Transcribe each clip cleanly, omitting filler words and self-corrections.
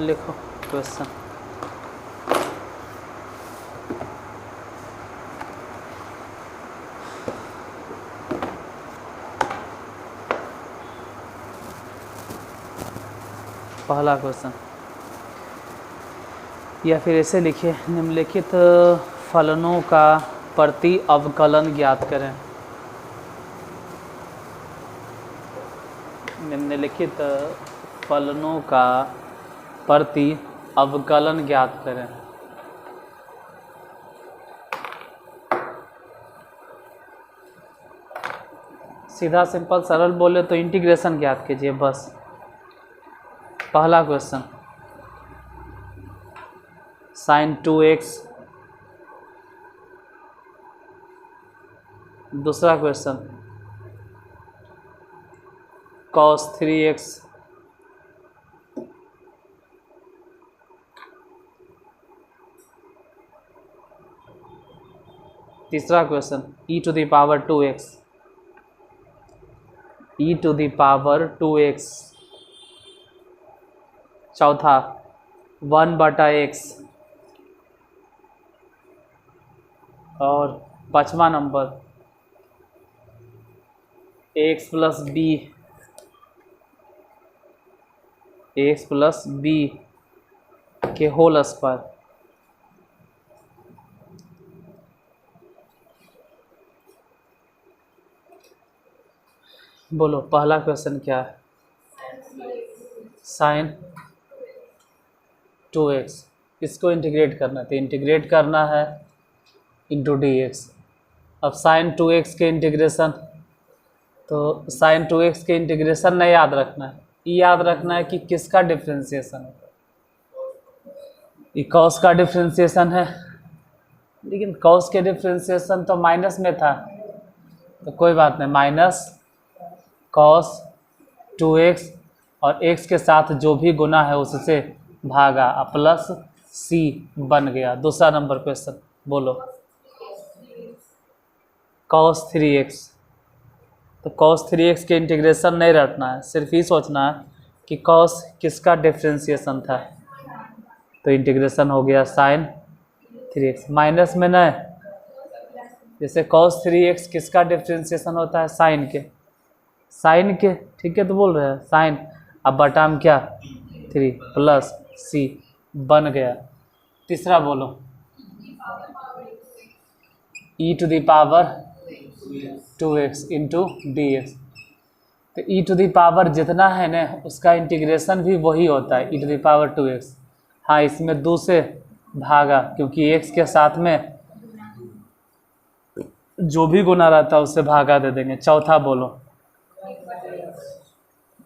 लिखो क्वेश्चन। पहला क्वेश्चन, या फिर ऐसे लिखिए, निम्नलिखित फलनों का प्रति अवकलन ज्ञात करें। निम्नलिखित फलनों का प्रति अवकलन ज्ञात करें। सीधा सिंपल सरल बोले तो इंटीग्रेशन ज्ञात कीजिए बस। पहला क्वेश्चन, sin 2x। दूसरा क्वेश्चन, cos 3x। तीसरा question, e to the power 2x। e to the power 2x। चौथा 1/x। और पांचवा नंबर x प्लस बी के होल स्क्वायर। बोलो पहला क्वेश्चन क्या है? साइन 2x, इसको इंटीग्रेट करना है तो इंटीग्रेट करना है इंटू dx। अब साइन 2x के इंटीग्रेशन, तो साइन 2x के इंटीग्रेशन नहीं याद रखना है, ये याद रखना है कि किसका डिफ्रेंशिएशन है। ये कॉस का डिफ्रेंशिएशन है, लेकिन कॉस के डिफ्रेंशिएशन तो माइनस में था, तो कोई बात नहीं, माइनस कॉस 2x और x के साथ जो भी गुना है उससे भागा, प्लस c बन गया। दूसरा नंबर क्वेश्चन बोलो, cos 3x। तो cos 3x के इंटीग्रेशन नहीं रटना है, सिर्फ ही सोचना है कि cos किसका डिफ्रेंशिएशन था, तो इंटीग्रेशन हो गया sin 3x। माइनस में नहीं, जैसे cos 3x किसका डिफ्रेंशिएशन होता है? साइन के, ठीक है, तो बोल रहे हैं साइन, अब बटा में क्या 3 प्लस c बन गया। तीसरा बोलो, e to the power 2x into dx। तो e to the power जितना है ना उसका इंटीग्रेशन भी वही होता है, e to the power 2x। हाँ, इसमें 2 से भागा, क्योंकि x के साथ में जो भी गुना रहता है उससे भागा दे देंगे। चौथा बोलो,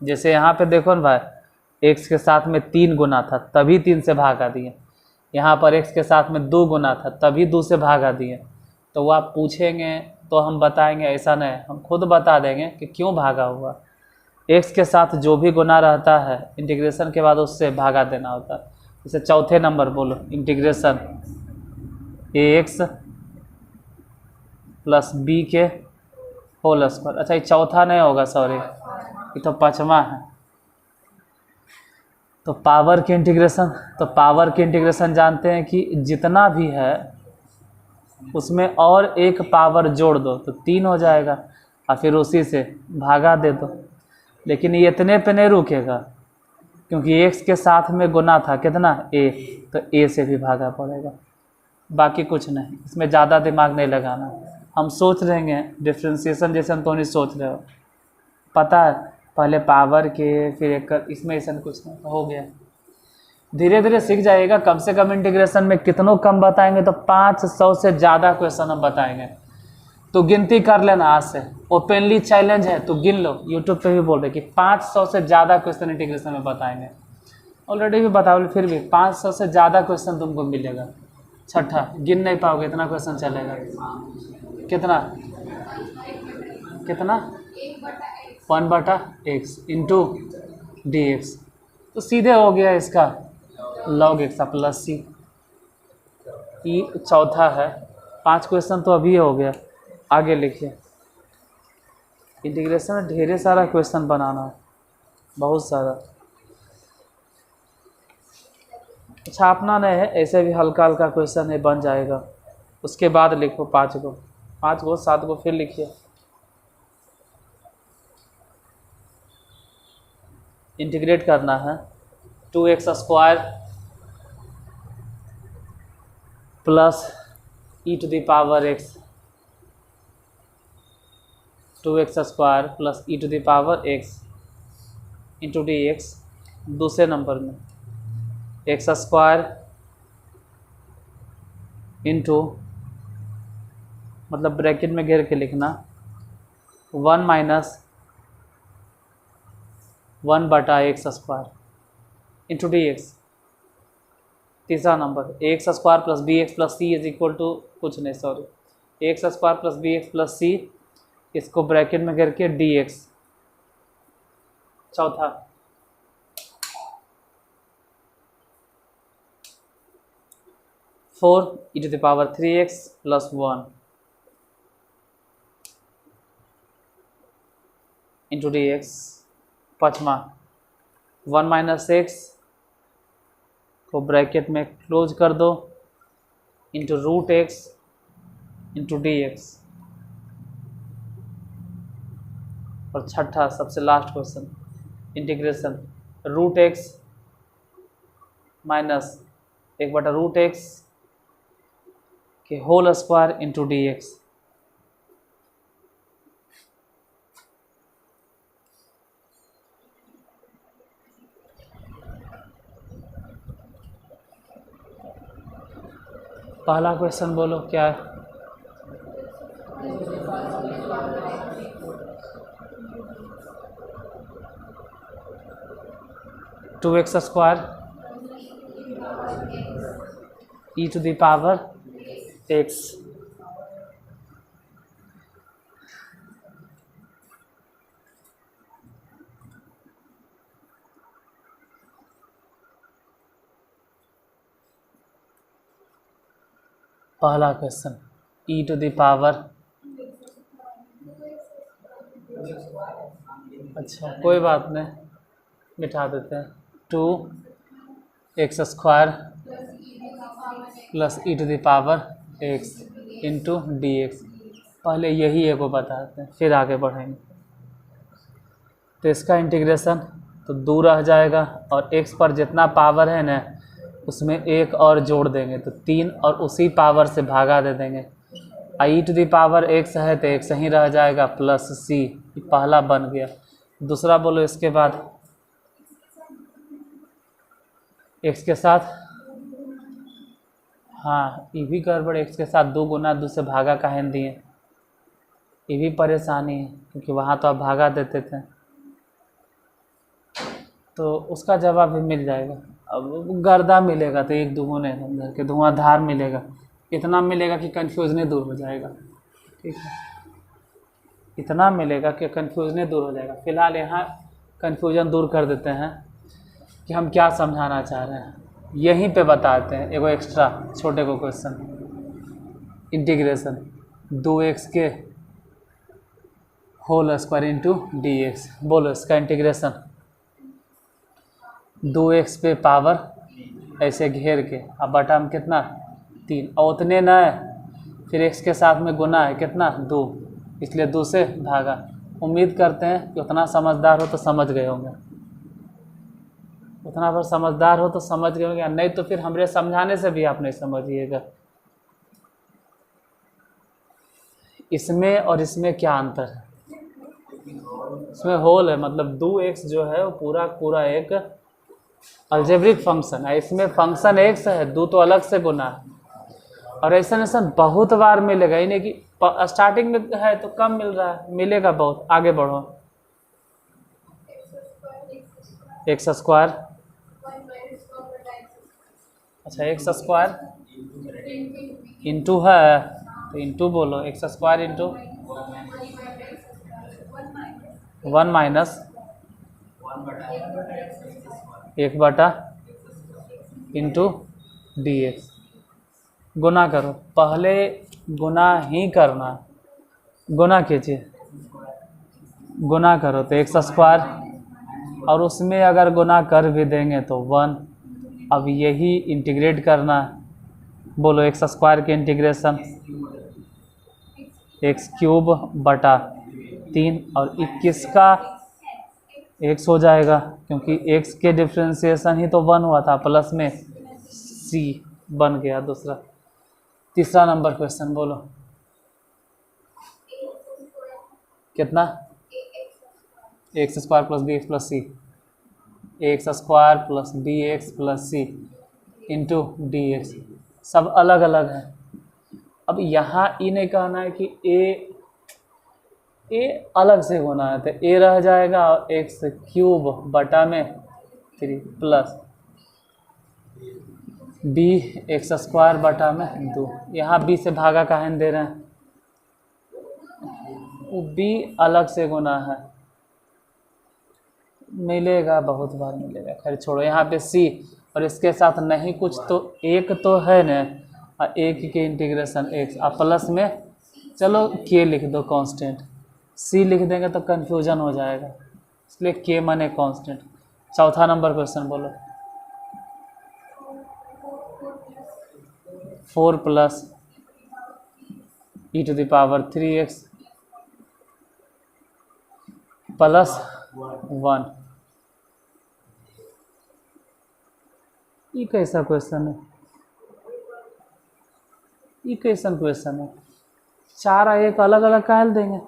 जैसे यहाँ पे देखो ना भाई, x के साथ में 3 गुना था तभी 3 से भागा दिए, यहाँ पर x के साथ में 2 गुना था तभी 2 से भागा दिए। तो वो आप पूछेंगे तो हम बताएंगे ऐसा नहीं, हम खुद बता देंगे कि क्यों भागा हुआ। x के साथ जो भी गुना रहता है इंटीग्रेशन के बाद उससे भागा देना होता है। जैसे चौथे नंबर बोलो, इंटीग्रेशन ax प्लस b के होल स्क्वायर। अच्छा, ये चौथा नहीं होगा, सॉरी, ये तो पांचवा है। तो पावर के इंटीग्रेशन जानते हैं कि जितना भी है उसमें और एक पावर जोड़ दो तो 3 हो जाएगा, और फिर उसी से भागा दे दो। लेकिन ये इतने पे नहीं रुकेगा, क्योंकि x के साथ में गुना था कितना a, तो a से भी भागा पड़ेगा। बाकी कुछ नहीं, इसमें ज़्यादा दिमाग नहीं लगाना। हम सोच रहेंगे डिफ्रेंशिएशन जैसे हम तो नहीं सोच रहे हो, पता है, पहले पावर के फिर एक, इसमें ऐसा कुछ नहीं, हो गया। धीरे धीरे सीख जाइएगा। कम से कम इंटीग्रेशन में कितनों कम बताएंगे तो 500 से ज़्यादा क्वेश्चन हम बताएंगे। तो गिनती कर लेना आज से, ओपनली चैलेंज है, तो गिन लो। यूट्यूब पे भी बोल रहे कि 500 से ज़्यादा क्वेश्चन इंटीग्रेशन में बताएंगे। ऑलरेडी भी बताओ, फिर भी 500 से ज़्यादा क्वेश्चन तुमको मिलेगा। छठा, गिन नहीं पाओगे, इतना क्वेश्चन चलेगा। कितना 1/x इंटू dx, तो सीधे हो गया इसका log x प्लस c। ई चौथा है। 5 क्वेश्चन तो अभी हो गया। आगे लिखिए, इंटीग्रेशन में ढेर सारा क्वेश्चन बनाना है, बहुत सारा। छापना नहीं है, ऐसे भी हल्का हल्का क्वेश्चन है, बन जाएगा। उसके बाद लिखो 5 को, 5 को 7 को फिर लिखिए। इंटीग्रेट करना है 2x² plus e⁻x, 2x² plus e⁻x into dx। दूसरे नंबर में x² इंटू, मतलब ब्रैकेट में घेर के लिखना 1 माइनस 1/x² इंटू dx। तीसरा नंबर ax² plus bx plus c is equal to कुछ नहीं, sorry, ax² plus bx plus c, इसको ब्रैकेट में करके dx। चौथा 4e⁻3x प्लस 1 इंटू dx। पाँचवा 1 माइनस x को ब्रैकेट में क्लोज कर दो इंटू √x इंटू dx। और छठा सबसे last question, integration √x minus 1/√x के होल स्क्वायर इंटू dx। पहला क्वेश्चन बोलो क्या है? Two x square e⁻x। पहला क्वेश्चन e⁻, अच्छा कोई बात नहीं, मिटा देते हैं। 2x² plus e⁻x into dx। पहले यही एगो बताते हैं, फिर आगे बढ़ेंगे। तो इसका इंटीग्रेशन तो दूर रह जाएगा, और x पर जितना पावर है ना उसमें एक और जोड़ देंगे तो 3, और उसी पावर से भागा दे देंगे। e⁻x है तो एक सही रह जाएगा प्लस c, पहला बन गया। दूसरा बोलो इसके बाद, x के साथ, हाँ ये भी गड़बड़, x के साथ 2 गुना 2 से भागा काहे दिए, ये भी परेशानी है क्योंकि वहाँ तो आप भागा देते थे। तो उसका जवाब भी मिल जाएगा। अब गर्दा मिलेगा तो 1 दुगुने घर के धुआंधार मिलेगा, इतना मिलेगा कि कन्फ्यूजन दूर हो जाएगा। ठीक है, इतना मिलेगा कि कन्फ्यूजन दूर हो जाएगा। फिलहाल यहाँ कन्फ्यूजन दूर कर देते हैं कि हम क्या समझाना चाह रहे हैं, यहीं पे बताते हैं। एगो एक्स्ट्रा छोटे को क्वेश्चन, इंटीग्रेशन 2x के होल स्क्वायर इंटू dx। बोलो इसका इंटीग्रेशन 2x पे पावर ऐसे घेर के, अब बटा में कितना 3, और उतने न फिर x के साथ में गुना है कितना 2, इसलिए 2 से भागा। उम्मीद करते हैं कि उतना समझदार हो तो समझ गए होंगे, उतना पर समझदार हो तो समझ गए होंगे, नहीं तो फिर हमरे समझाने से भी आप नहीं समझिएगा। इसमें और इसमें क्या अंतर है? इसमें होल है, मतलब 2x जो है वो पूरा पूरा एक अलजेब्रिक फंक्शन है, इसमें फंक्शन x है, 2 तो अलग से गुना है। और ऐसा बहुत बार मिलेगा, यानी कि स्टार्टिंग में है तो कम मिल रहा है, मिलेगा बहुत। आगे बढ़ो, x², अच्छा x² इंटू है तो इंटू बोलो, x² into 1 minus 1/, into dx। गुना करो, पहले गुना ही करना, गुना कीजिए, गुना करो तो x², और उसमें अगर गुना कर भी देंगे तो 1 अब यही इंटीग्रेट करना है। बोलो एक्स स्क्वायर के इंटीग्रेशन एक्स क्यूब बटा 3 और 21 का एक्स हो जाएगा, क्योंकि एक्स के डिफ्रेंशिएशन ही तो 1 हुआ था, प्लस में सी बन गया दूसरा। तीसरा नंबर क्वेश्चन बोलो कितना, x square plus b x plus c, x square plus b x plus c into d x, सब अलग अलग है। अब यहाँ इन्हें कहना है कि ए अलग से होना है, तो ए रह जाएगा और एक्स क्यूब बटा में 3 प्लस बी एक्स स्क्वायर बटा में 2। यहाँ बी से भागा काहे दे रहे हैं, वो बी अलग से गुना है, मिलेगा बहुत बार मिलेगा, खैर छोड़ो। यहाँ पे सी और इसके साथ नहीं कुछ तो एक तो है न, और एक के इंटीग्रेशन एक्स और प्लस में चलो के लिख दो कांस्टेंट, सी लिख देंगे तो कन्फ्यूजन हो जाएगा, इसलिए के माने कांस्टेंट। चौथा नंबर क्वेश्चन बोलो 4 plus e to the power 3x plus 1। ये कैसा क्वेश्चन है, ये कैसा क्वेश्चन है, 4 और 1 अलग अलग काहे देंगे।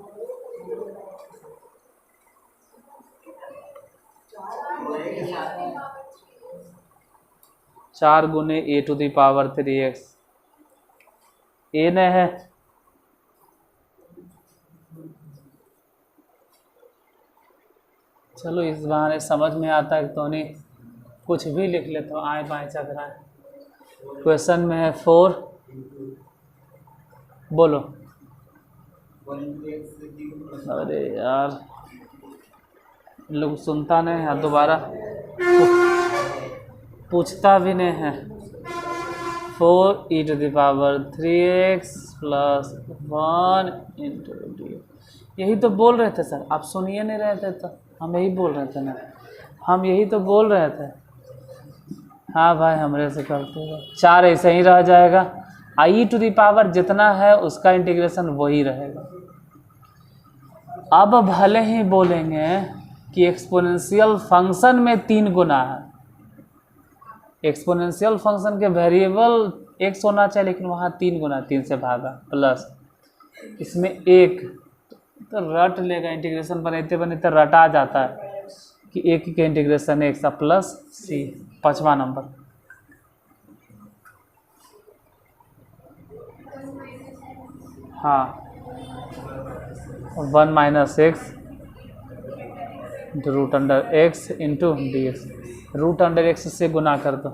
चार गुने ए टू द पावर 3x, ए ने है चलो इस बहाने समझ में आता है तो नहीं कुछ भी लिख लेते हो, आए बाएं चक रहा है। क्वेश्चन में है 4, बोलो। अरे यार लोग सुनता नहीं है, दोबारा पूछता भी नहीं है। 4 e to the power 3x plus 1 into d, यही तो बोल रहे थे सर, आप सुनिए नहीं रहे थे तो हम यही बोल रहे थे ना, हम यही तो बोल रहे थे। हाँ भाई हमरे से करते हो, 4 ऐसे ही रह जाएगा, आई टू द पावर जितना है उसका इंटीग्रेशन वही रहेगा। अब भले ही बोलेंगे कि एक्सपोनेंशियल फंक्शन में 3 गुना है, एक्सपोनेंशियल फंक्शन के वेरिएबल x होना चाहिए, लेकिन वहाँ 3 गुना 3 से भागा प्लस इसमें 1 तो रट लेगा, इंटीग्रेशन बनाते बनाते रटा जाता है कि 1 के इंटीग्रेशन x प्लस सी। 5वां नंबर हाँ 1 minus x root under x into d x, root under x से गुना कर दो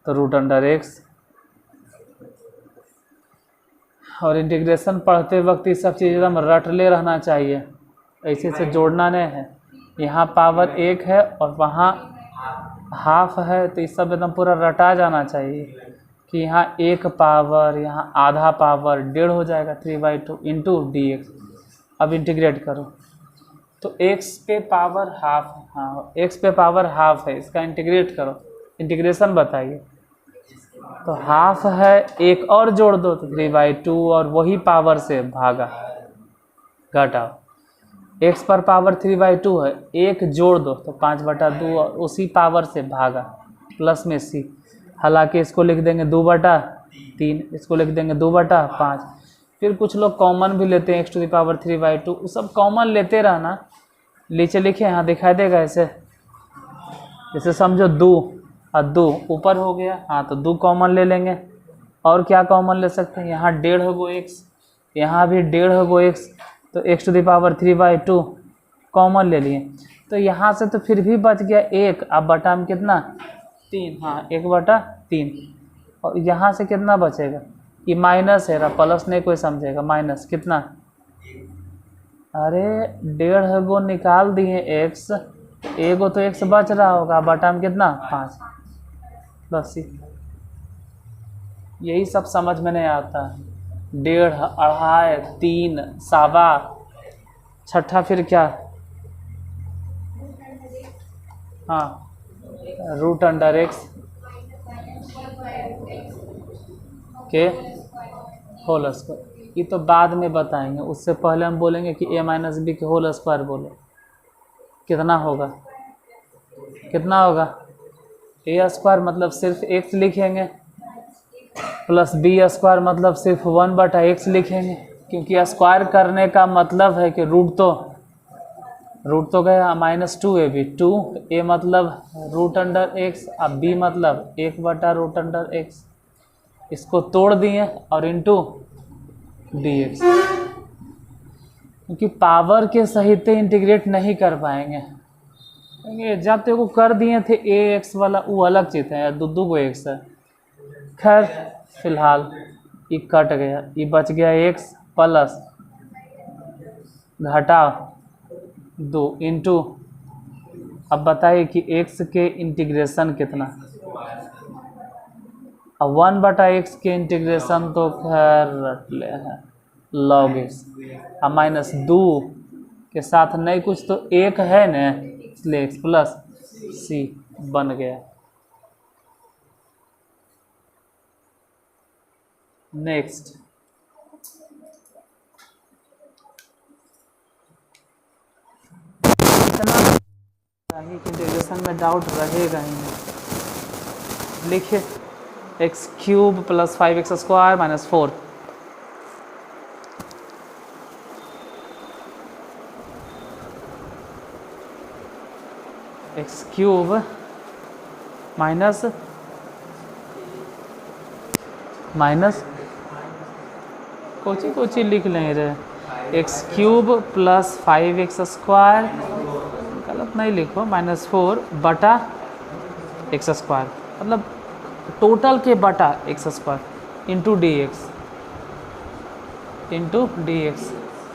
तो रूट अंडर एक्स, और इंटीग्रेशन पढ़ते वक्त ये सब चीज़ एकदम रटले रहना चाहिए, ऐसे से जोड़ना नहीं है। यहाँ पावर 1 है और वहाँ हाफ है, तो ये सब एकदम पूरा रटा जाना चाहिए कि यहाँ 1 पावर, यहाँ आधा पावर, 1.5 हो जाएगा 3/2 इंटू डी एक्स। अब इंटीग्रेट करो तो x पे पावर हाफ, हाँ x पे पावर हाफ है, इसका इंटीग्रेट करो, इंटीग्रेशन बताइए। तो हाफ है, एक और जोड़ दो तो 3/2 और वही पावर से भागा घटाओ, x पर पावर 3/2 है, एक जोड़ दो तो 5/2 और उसी पावर से भागा प्लस में c। हालांकि इसको लिख देंगे 2/3, इसको लिख देंगे 2/5। फिर कुछ लोग कॉमन भी लेते हैं x टू द पावर 3/2, वो सब कॉमन लेते रहना, नीचे लिखे यहाँ दिखाई देगा ऐसे, जैसे समझो 2 और 2 ऊपर हो गया, हाँ तो 2 कॉमन ले लेंगे। और क्या कॉमन ले सकते हैं, यहाँ 1.5 गो x, यहाँ भी 1.5 गो x, तो x to the power 3/2 common ले लिए, तो यहाँ से तो फिर भी बच गया 1, अब बटा में कितना 3, हाँ 1/3, और यहाँ से कितना बचेगा, ये माइनस है, प्लस नहीं कोई समझेगा, माइनस कितना, अरे 1.5 गो निकाल दिए x, एगो तो x बच रहा होगा, बटा में कितना 5 प्लस c। यही सब समझ में नहीं आता, 1.5, 2.5, 3, 1.25, छठा फिर क्या, हाँ रूट अंडर एक्स के होल स्क्वायर। ये तो बाद में बताएंगे, उससे पहले हम बोलेंगे कि ए माइनस बी के होल स्क्वायर बोलो। कितना होगा, कितना होगा, ए स्क्वायर मतलब सिर्फ एक्स लिखेंगे, प्लस बी स्क्वायर मतलब सिर्फ 1/x लिखेंगे, क्योंकि स्क्वायर करने का मतलब है कि रूट तो गया -2 ए बी, 2 ए मतलब रूट अंडर एक्स, अब बी मतलब 1/रूट अंडर एक्स। इसको तोड़ दिए और इंटू डी एक्स, क्योंकि पावर के सहित इंटीग्रेट नहीं कर पाएंगे। जब तक वो कर दिए थे ए एक्स वाला वो अलग चीज़ है, दो को एक्स है। खैर फिलहाल ये कट गया, ये बच गया एक्स प्लस घटा 2 इंटू, अब बताइए कि एक्स के इंटीग्रेशन कितना, अब 1/x के इंटीग्रेशन तो खैर रट ले है log x, अब -2 के साथ नहीं कुछ तो एक है न, इसलिए x प्लस सी बन गया। नेक्स्ट इंटीग्रेशन में डाउट रहेगा ही नहीं। लिखिए x³ + 5x² - 4 x³ minus Kochi लिख लेंगे रे, x³ + 5x², गलत नहीं लिखो, -4/x², मतलब टोटल के बटा x² into d x.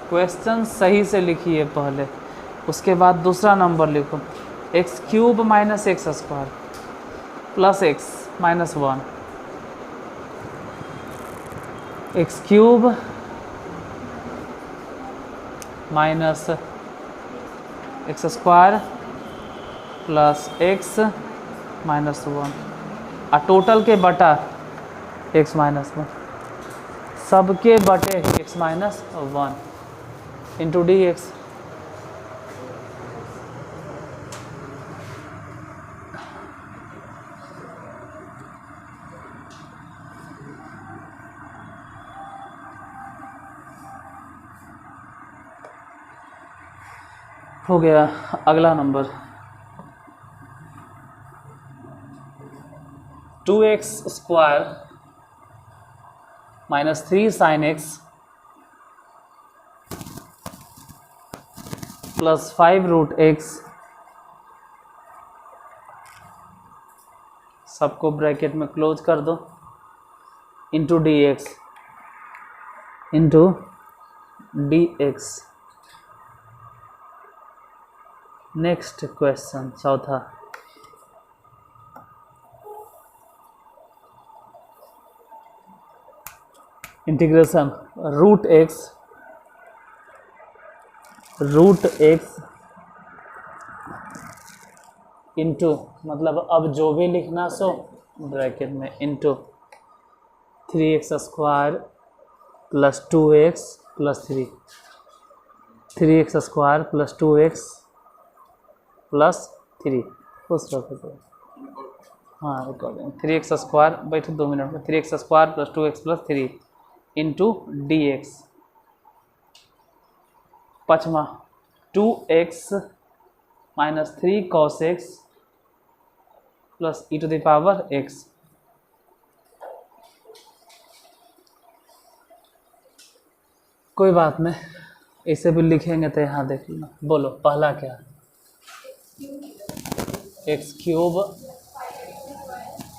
Question सही से लिखिए पहले, उसके बाद दूसरा नंबर लिखो, x³ - x² plus x -1, x³ - x² plus x -1 और टोटल के बटा x -1, सबके बटे x -1 इंटू डी एक्स। हो गया। अगला number 2x² - 3 sin x plus 5√x, सबको ब्रैकेट में क्लोज कर दो, into d x. Next question चौथा, इंटीग्रेशन रूट एक्स इंटू, मतलब अब जो भी लिखना सो ब्रैकेट में, into 3x² + 2x + 3, 3x² + 2x + 3, खुश रखो। हाँ रिकॉर्डिंग, 3x² बैठो 2 मिनट में, 3x² + 2x + 3 into d x. पाँचवा 2x - 3 cos x plus e⁻x। कोई बात नहीं, इसे भी लिखेंगे तो यहाँ देख लेना। बोलो पहला क्या, x³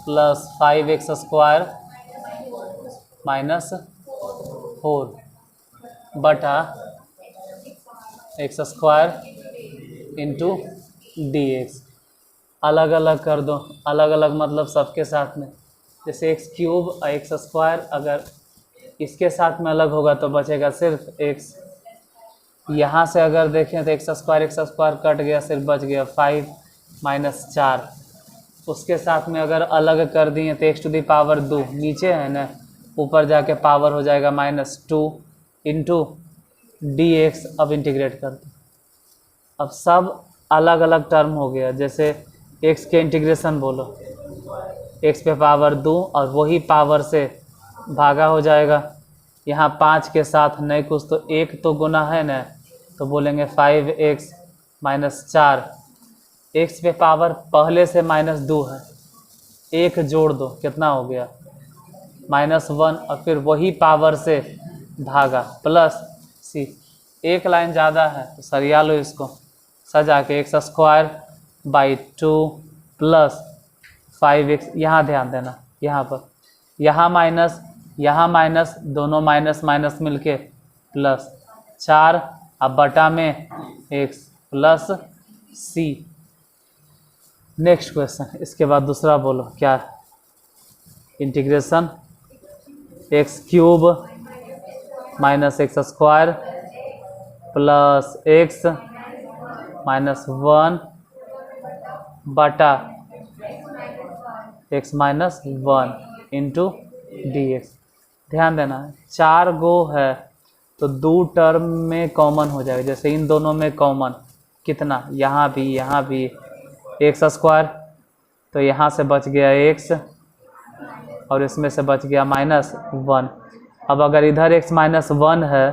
+ 5x² - 4 बटा x² इंटू डी एक्स। अलग अलग कर दो, अलग अलग मतलब सबके साथ में, जैसे x³ और x², अगर इसके साथ में अलग होगा तो बचेगा सिर्फ x। यहाँ से अगर देखें तो x² कट गया, सिर्फ बच गया 5 - 4 उसके साथ में अगर अलग कर दिए तो एक्स टू दी पावर 2 नीचे है ना, ऊपर जाके पावर हो जाएगा -2 इंटू डी एक्स। अब इंटीग्रेट कर दो, अब सब अलग अलग टर्म हो गया। जैसे एक्स के इंटीग्रेशन बोलो, एक्स पे पावर 2 और वही पावर से भागा हो जाएगा। यहाँ 5 के साथ नहीं कुछ तो एक तो गुना है ना, तो बोलेंगे 5x - 4। एक्स पे पावर पहले से -2 है, एक जोड़ दो कितना हो गया -1, और फिर वही पावर से भागा प्लस सी। एक लाइन ज़्यादा है तो सरिया लो इसको, सजा के x²/2 प्लस 5x। यहाँ ध्यान देना, यहाँ पर यहाँ माइनस दोनों माइनस माइनस मिलके प्लस 4, अब बटा में x plus c। Next question, इसके बाद दूसरा बोलो क्या। Integration x³ - x² plus x -1 बटा x -1 इंटू डी एक्स। ध्यान देना 4 गो है तो 2 टर्म में कॉमन हो जाएगा। जैसे इन दोनों में कॉमन कितना, यहाँ भी x², तो यहाँ से बच गया x और इसमें से बच गया -1। अब अगर इधर x -1 है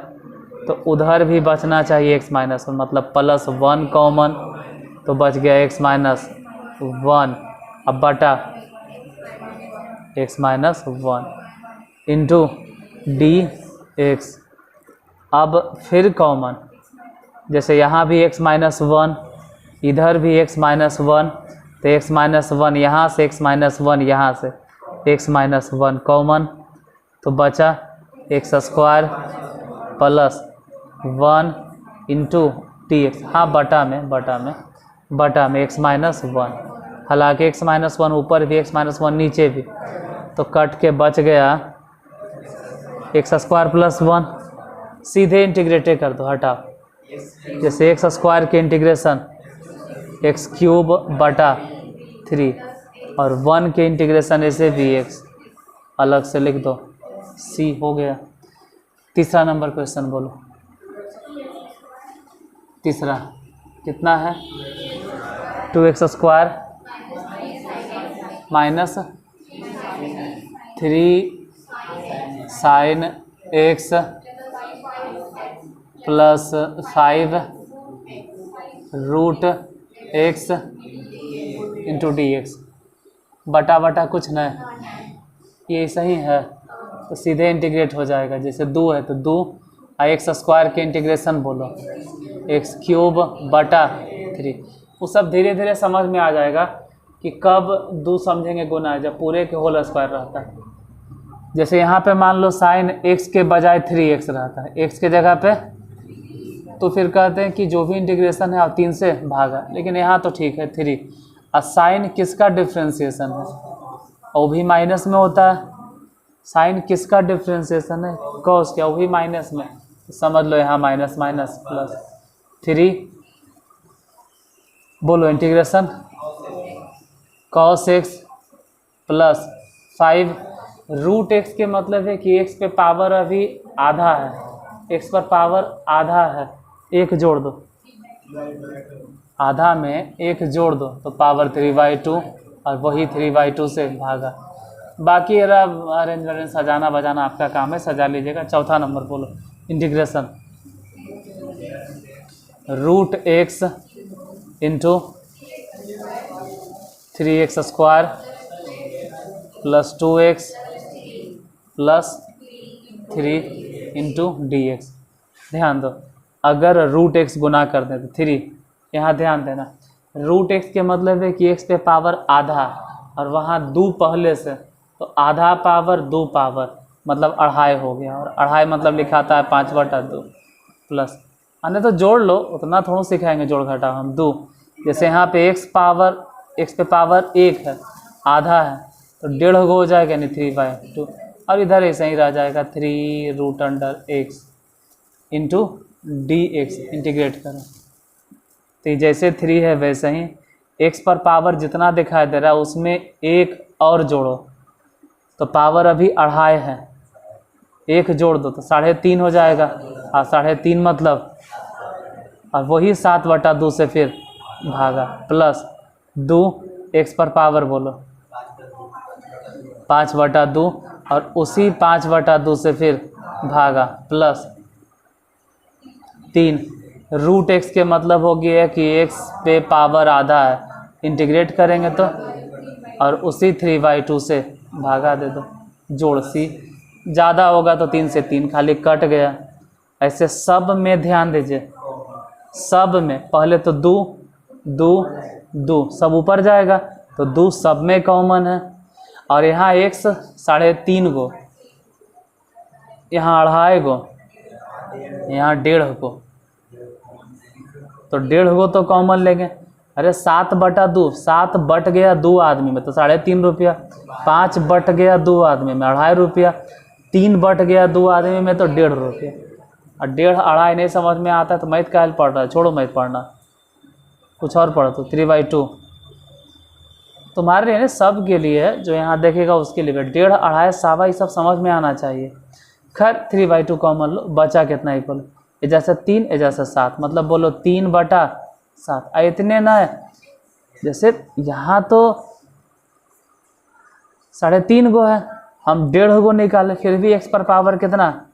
तो उधर भी बचना चाहिए x -1, मतलब +1 कॉमन, तो बच गया x -1 अब बटा x -1 इंटू डी एक्स। अब फिर कॉमन, जैसे यहाँ भी x -1 इधर भी x -1, तो x -1 यहाँ से x -1 यहाँ से x -1 कॉमन, तो बचा x² plus 1 into T x. हाँ बटा में x -1, हालांकि x -1 ऊपर भी x -1 नीचे भी, तो कट के बच गया x² प्लस 1। सीधे इंटीग्रेटे कर दो, हटाओ। जैसे x² के इंटीग्रेशन x³/3 और 1 के इंटीग्रेशन ऐसे भी x अलग से लिख दो, c हो गया। तीसरा नंबर क्वेश्चन बोलो। तीसरा कितना है, 2x² - 3 sin x plus 5 √x into d x. बटा कुछ नहीं, ये सही है तो सीधे इंटीग्रेट हो जाएगा। जैसे 2 है तो 2 x² के इंटीग्रेशन बोलो, x³/3। वो सब धीरे धीरे समझ में आ जाएगा कि कब 2 समझेंगे गुना है, जब पूरे के होल स्क्वायर रहता है। जैसे यहाँ पे मान लो साइन x के बजाय 3x रहता है, x के जगह पे, तो फिर कहते हैं कि जो भी इंटीग्रेशन है आप 3 से भागा, लेकिन यहाँ तो ठीक है 3। और साइन किसका डिफ्रेंशिएशन है, वो भी माइनस में होता है। साइन किसका डिफ्रेंशिएशन है, कॉस क्या, वो भी माइनस में, तो समझ लो यहाँ माइनस प्लस 3। बोलो integration cos x plus 5 √x के मतलब है कि x पे पावर अभी आधा है, x पर पावर आधा है, एक जोड़ दो, आधा में एक जोड़ दो तो पावर 3/2 और वही 3/2 से भागा। बाकी अरेंज वरेंज सजाना बजाना आपका काम है, सजा लीजिएगा। चौथा नंबर बोलो integration √x into 3x² plus 2x plus 3 into d x. ध्यान दो, अगर √x गुना कर दें तो 3, यहाँ ध्यान देना √x के मतलब है कि x पे पावर आधा और वहाँ 2 पहले से, तो आधा पावर 2 पावर मतलब 2.5 हो गया, और 2.5 मतलब लिखाता है 5/2 प्लस, अन्य तो जोड़ लो, उतना थोड़ा सिखाएंगे जोड़ घटा हम 2। जैसे यहाँ पे x पे पावर 1 है, आधा है, तो 1.5 हो जाएगा, नहीं 3/2, और इधर ऐसे ही रह जाएगा 3√x into d x. Integrate करो तो जैसे 3 है वैसे ही x पर पावर जितना दिखाई दे रहा है उसमें एक और जोड़ो, तो पावर अभी 2.5 है, एक जोड़ दो तो 3.5 हो जाएगा। और 3.5 मतलब, और वही 7/2 से फिर भागा, प्लस 2 x पर पावर बोलो 5/2, और उसी 5/2 से फिर भागा, प्लस 3 रूट x के मतलब हो गया कि x पे पावर आधा है, इंटीग्रेट करेंगे तो, और उसी 3/2 से भागा दे दो, जोड़ सी ज़्यादा होगा तो 3 से 3 खाली कट गया। ऐसे सब में ध्यान दीजिए, सब में पहले तो 2 2 2 सब ऊपर जाएगा, तो 2 सब में कॉमन है, और यहाँ x 3.5 गो, यहाँ 2.5 गो, यहाँ 1.5 गो, तो 1.5 गो तो कॉमन लेंगे। अरे 7/2, 7 बट गया 2 आदमी में तो 3.5 रुपया, 5 बट गया 2 आदमी में 2.5 रुपया, 3 बट गया 2 आदमी में तो 1.5 रुपया। और 1.5 2.5 नहीं समझ में आता है तो मैथ काहे पढ़ रहा है, छोड़ो मैथ पढ़ना, कुछ और पढ़ो। तो 3/2 तुम्हारे लिए सब के लिए है, जो यहाँ देखेगा उसके लिए 1.5 2.5 सवा ये सब समझ में आना चाहिए। खैर 3/2 कॉमन लो, बचा कितना इक्वल, एजा से 3 एजा से 7, मतलब बोलो 3/7। इतने ना है, जैसे यहाँ तो 3.5 गो है, हम 1.5 गो निकाले, फिर भी x पर पावर कितना,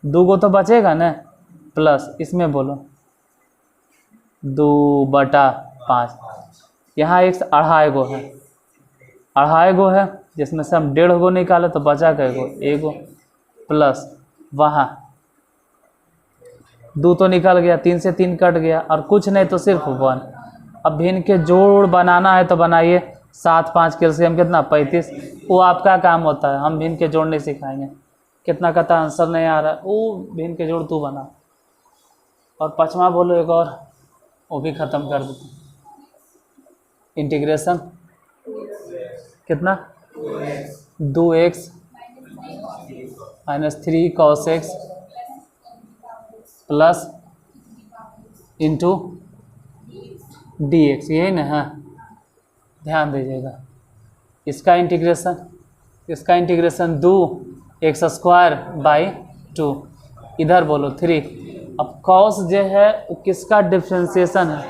2 गो तो बचेगा ना, प्लस इसमें बोलो 2/5। यहाँ x 2.5 गो है, 2.5 गो है, जिसमें से हम 1.5 गो निकाले तो बचा कै गो, 1 गो, प्लस वहाँ 2 तो निकल गया, 3 से 3 कट गया, और कुछ नहीं तो सिर्फ 1। अब भिन्न के जोड़ बनाना है तो बनाइए, 7 5 कैल्शियम कितना 35, वो आपका काम होता है, हम भिन्न के जोड़ नहीं सिखाएंगे। कितना का था आंसर नहीं आ रहा है, वो भिन्न के जोड़ तू बना। और 5वां बोलो एक और, वो भी ख़त्म कर देते। इंटीग्रेशन कितना, 2x - 3 cos x plus into dx, यही ना है, ध्यान दीजिएगा। इसका इंटीग्रेशन 2x²/2, इधर बोलो 3। अब cos जो है वो किसका डिफ्रेंशिएशन है,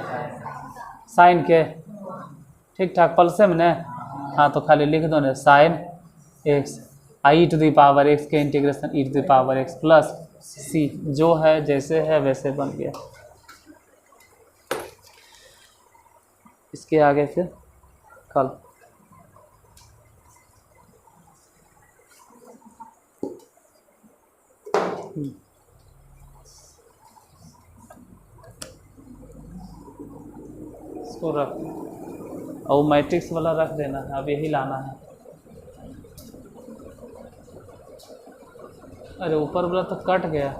साइन के, ठीक ठाक पलसे में न, हाँ तो खाली लिख दो ना साइन x, e⁻x के इंटीग्रेशन e⁻x प्लस c, जो है जैसे है वैसे बन गया। इसके आगे फिर कल। इसको रख, और मैट्रिक्स वाला रख देना है, अब यही लाना है। अरे ऊपर वाला तो कट गया।